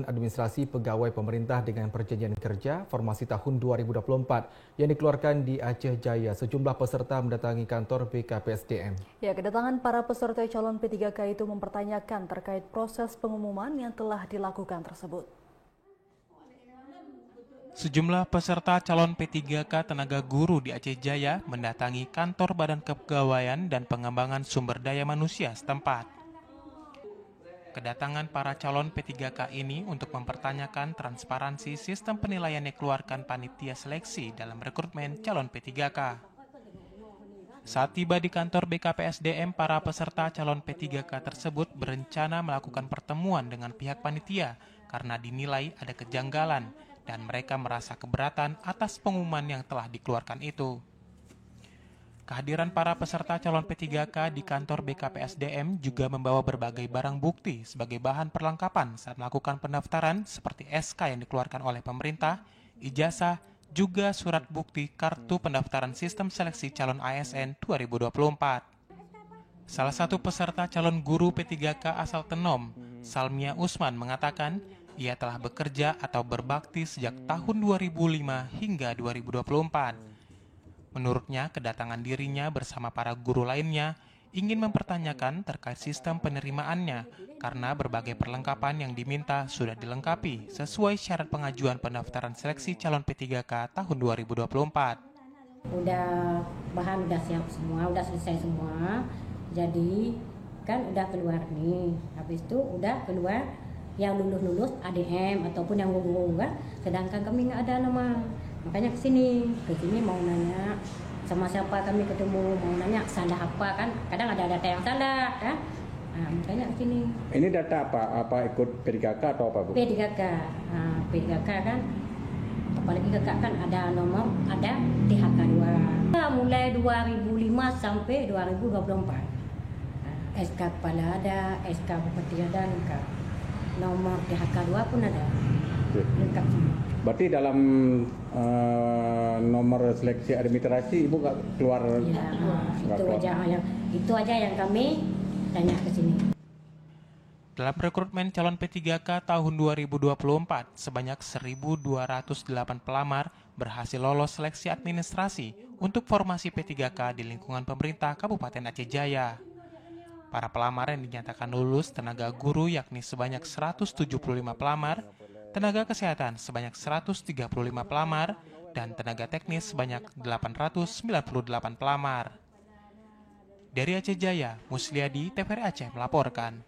Administrasi Pegawai Pemerintah dengan Perjanjian Kerja Formasi tahun 2024 yang dikeluarkan di Aceh Jaya. Sejumlah peserta mendatangi kantor BKPSDM. Ya, kedatangan para peserta calon P3K itu mempertanyakan terkait proses pengumuman yang telah dilakukan tersebut. Sejumlah peserta calon P3K tenaga guru di Aceh Jaya mendatangi kantor Badan Kepegawaian dan Pengembangan Sumber Daya Manusia setempat. Kedatangan para calon P3K ini untuk mempertanyakan transparansi sistem penilaian yang dikeluarkan panitia seleksi dalam rekrutmen calon P3K. Saat tiba di kantor BKPSDM, para peserta calon P3K tersebut berencana melakukan pertemuan dengan pihak panitia karena dinilai ada kejanggalan dan mereka merasa keberatan atas pengumuman yang telah dikeluarkan itu. Kehadiran para peserta calon P3K di kantor BKPSDM juga membawa berbagai barang bukti sebagai bahan perlengkapan saat melakukan pendaftaran seperti SK yang dikeluarkan oleh pemerintah, ijazah, juga surat bukti kartu pendaftaran sistem seleksi calon ASN 2024. Salah satu peserta calon guru P3K asal Tenom, Salmia Usman, mengatakan ia telah bekerja atau berbakti sejak tahun 2005 hingga 2024. Menurutnya, kedatangan dirinya bersama para guru lainnya ingin mempertanyakan terkait sistem penerimaannya karena berbagai perlengkapan yang diminta sudah dilengkapi sesuai syarat pengajuan pendaftaran seleksi calon P3K tahun 2024. Bahan udah siap semua, udah selesai semua. Jadi kan udah keluar nih. Habis itu udah keluar yang lulus ADM ataupun yang gugur, sedangkan kami nggak ada nama. Makanya ke sini mau nanya sama siapa kami ketemu, mau nanya salah apa kan, kadang ada data yang salah kan. Nah, makanya ke sini. Ini data apa? Apa ikut P3K atau apa, Bu? P3K. Nah, P3K kan apalagi kakak kan ada nomor, ada THK 2. Mulai 2005 sampai 2024. SK kepala ada, SK bupati ada, lengkap. Nomor THK 2 pun ada. Lengkap semua. Berarti dalam nomor seleksi administrasi Ibu nggak keluar? Ya, itu aja yang kami tanya ke sini. Dalam rekrutmen calon P3K tahun 2024, sebanyak 1.208 pelamar berhasil lolos seleksi administrasi untuk formasi P3K di lingkungan pemerintah Kabupaten Aceh Jaya. Para pelamar yang dinyatakan lulus tenaga guru yakni sebanyak 175 pelamar, tenaga kesehatan sebanyak 135 pelamar, dan tenaga teknis sebanyak 898 pelamar. Dari Aceh Jaya, Musliadi, TVRI Aceh melaporkan.